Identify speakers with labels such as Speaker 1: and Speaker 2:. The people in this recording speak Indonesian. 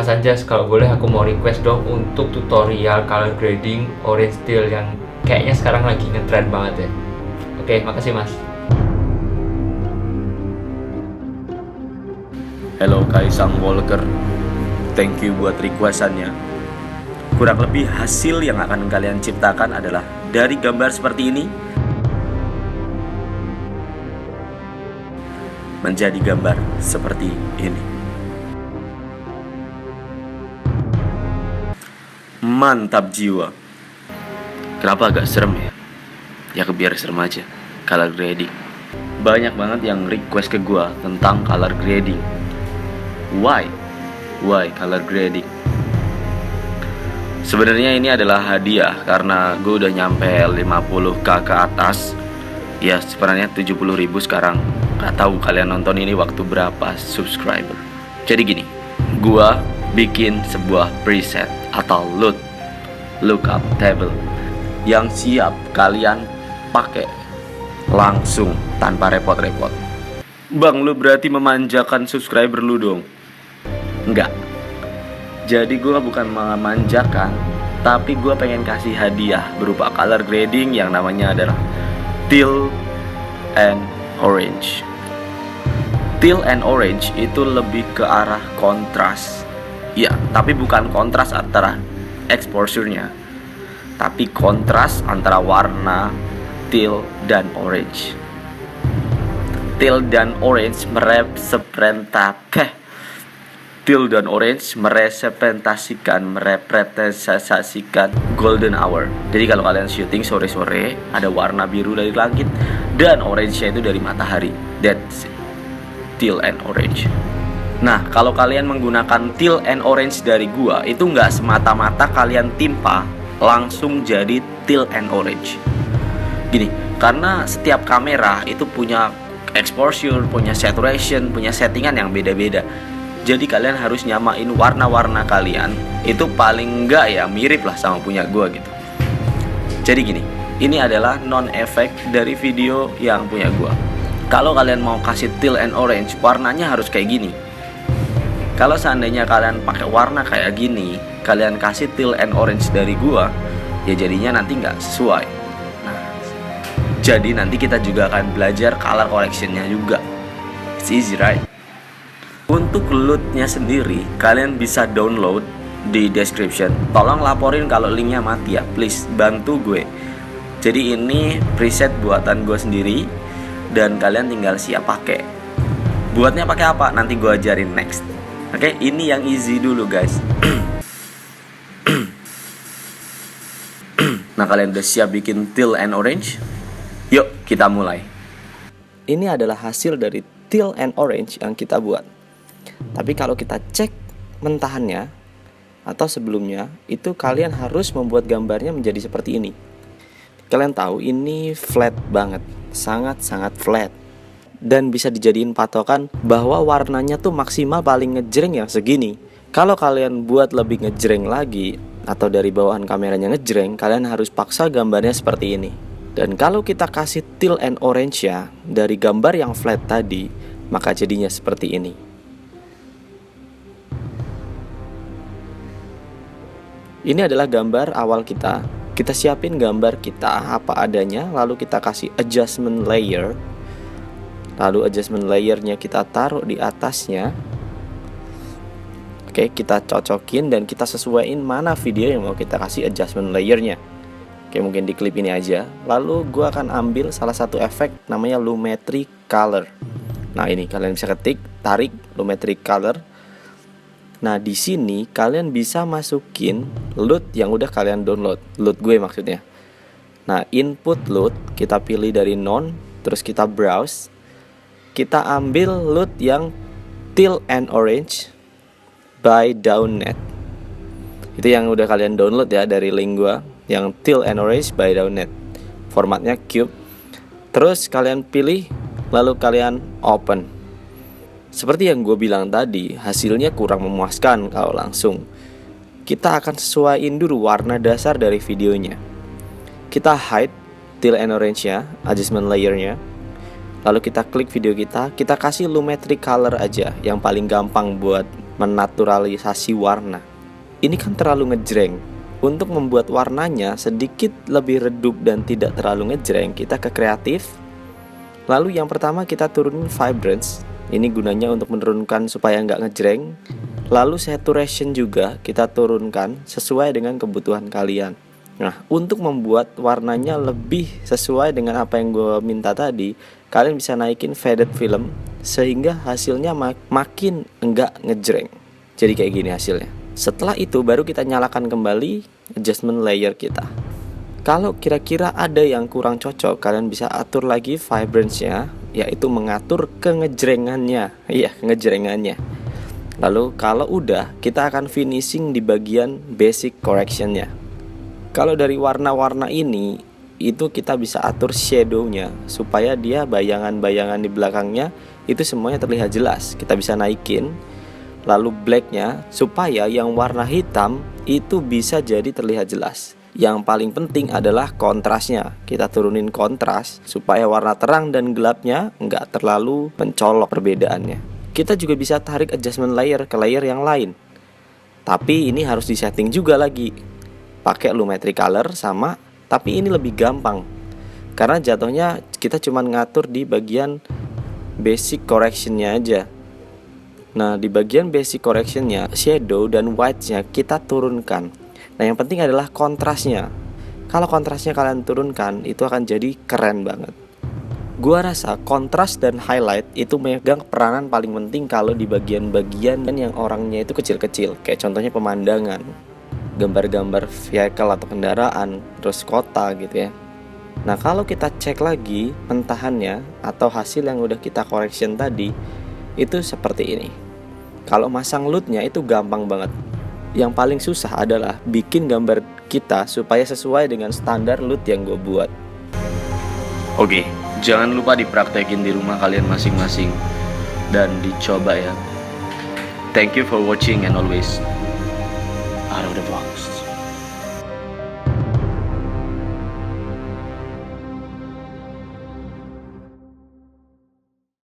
Speaker 1: Mas Anjas, kalau boleh aku mau request dong untuk tutorial color grading orange teal yang kayaknya sekarang lagi ngetrend banget ya. Oke, makasih Mas.
Speaker 2: Hello Kaisang Walker, thank you buat requestannya. Kurang lebih hasil yang akan kalian ciptakan adalah dari gambar seperti ini menjadi gambar seperti ini. Mantap jiwa. Kenapa agak serem ya? Ya biar serem aja. Color grading. Banyak banget yang request ke gua tentang color grading. Why color grading? Sebenarnya ini adalah hadiah karena gue udah nyampe 50k ke atas. Ya sebenarnya 70.000 sekarang. Gak tahu kalian nonton ini waktu berapa subscriber. Jadi gini, gue bikin sebuah preset atau lookup table yang siap kalian pakai langsung tanpa repot-repot. Bang, lu berarti memanjakan subscriber lu dong? Enggak. Jadi gue bukan memanjakan, tapi gue pengen kasih hadiah berupa color grading yang namanya adalah teal and orange. Teal and orange itu lebih ke arah kontras. Ya, tapi bukan kontras antara exposure-nya, tapi kontras antara warna teal dan orange. Teal dan orange merepresentasikan golden hour. Jadi kalau kalian syuting sore-sore, ada warna biru dari langit dan orange-nya itu dari matahari. That's teal and orange. Nah, kalau kalian menggunakan teal and orange dari gua, itu nggak semata-mata kalian timpa langsung jadi teal and orange. Gini, karena setiap kamera itu punya exposure, punya saturation, punya settingan yang beda-beda. Jadi kalian harus nyamain warna-warna kalian itu paling enggak ya mirip lah sama punya gua gitu. Jadi gini, ini adalah non-effect dari video yang punya gua. Kalau kalian mau kasih teal and orange, warnanya harus kayak gini. Kalau seandainya kalian pakai warna kayak gini, kalian kasih teal and orange dari gua, ya jadinya nanti nggak sesuai. Jadi nanti kita juga akan belajar color correction-nya juga. It's easy, right? Untuk LUT-nya sendiri, kalian bisa download di description. Tolong laporin kalau linknya mati ya, please bantu gue. Jadi ini preset buatan gue sendiri dan kalian tinggal siap pakai. Buatnya pakai apa? Nanti gue ajarin next. Oke, ini yang easy dulu guys. Nah, kalian udah siap bikin teal and orange? Yuk kita mulai. Ini adalah hasil dari teal and orange yang kita buat. Tapi kalau kita cek mentahannya atau sebelumnya, itu kalian harus membuat gambarnya menjadi seperti ini. Kalian tahu ini flat banget, sangat-sangat flat. Dan bisa dijadiin patokan bahwa warnanya tuh maksimal paling ngejreng yang segini. Kalau kalian buat lebih ngejreng lagi atau dari bawahan kameranya ngejreng, kalian harus paksa gambarnya seperti ini. Dan kalau kita kasih teal and orange ya dari gambar yang flat tadi, maka jadinya seperti ini. Ini adalah gambar awal kita. Kita siapin gambar kita apa adanya, lalu kita kasih adjustment layer. Lalu adjustment layernya kita taruh di atasnya. Oke, kita cocokin dan kita sesuaiin mana video yang mau kita kasih adjustment layernya. Oke, mungkin di klip ini aja. Lalu gue akan ambil salah satu efek namanya lumetri color. Nah, ini kalian bisa ketik, tarik lumetri color. Nah, di sini kalian bisa masukin LUT yang udah kalian download. LUT gue maksudnya. Nah, input LUT kita pilih dari none, terus kita browse. Kita ambil LUT yang teal and orange by Downnet. Itu yang udah kalian download ya dari link gue, yang teal and orange by Downnet. Formatnya cube. Terus kalian pilih, lalu kalian open. Seperti yang gue bilang tadi, hasilnya kurang memuaskan kalau langsung. Kita akan sesuaiin dulu warna dasar dari videonya. Kita hide teal and orange-nya, adjustment layer-nya. Lalu kita klik video kita kasih lumetri color aja, yang paling gampang buat menaturalisasi warna. Ini kan terlalu ngejreng. Untuk membuat warnanya sedikit lebih redup dan tidak terlalu ngejreng, kita ke kreatif. Lalu yang pertama kita turunin vibrance. Ini gunanya untuk menurunkan supaya nggak ngejreng. Lalu saturation juga kita turunkan sesuai dengan kebutuhan kalian. Nah, untuk membuat warnanya lebih sesuai dengan apa yang gue minta tadi, kalian bisa naikin faded film sehingga hasilnya makin enggak ngejreng. Jadi kayak gini hasilnya. Setelah itu baru kita nyalakan kembali adjustment layer kita. Kalau kira-kira ada yang kurang cocok, kalian bisa atur lagi vibrance-nya, yaitu mengatur kengejrengannya. Iya, kengejrengannya. Lalu kalau udah, kita akan finishing di bagian basic correction-nya. Kalau dari warna-warna ini, itu kita bisa atur shadow-nya supaya dia bayangan-bayangan di belakangnya itu semuanya terlihat jelas. Kita bisa naikin. Lalu black-nya supaya yang warna hitam itu bisa jadi terlihat jelas. Yang paling penting adalah kontrasnya. Kita turunin kontras supaya warna terang dan gelapnya nggak terlalu mencolok perbedaannya. Kita juga bisa tarik adjustment layer ke layer yang lain. Tapi ini harus disetting juga lagi. Pakai Lumetri Color sama, tapi ini lebih gampang. Karena jatuhnya kita cuma ngatur di bagian basic correction-nya aja. Nah, di bagian basic correction-nya, shadow dan white-nya kita turunkan. Nah, yang penting adalah kontrasnya. Kalau kontrasnya kalian turunkan, itu akan jadi keren banget. Gua rasa kontras dan highlight itu megang peranan paling penting kalau di bagian-bagian yang orangnya itu kecil-kecil. Kayak contohnya pemandangan, gambar-gambar vehicle atau kendaraan, terus kota gitu ya. Nah, kalau kita cek lagi pentahannya atau hasil yang udah kita correction tadi, itu seperti ini. Kalau masang LUT-nya itu gampang banget. Yang paling susah adalah bikin gambar kita supaya sesuai dengan standar LUT yang gue buat.
Speaker 3: Oke, jangan lupa dipraktekin di rumah kalian masing-masing dan dicoba ya. Thank you for watching and always out of the box.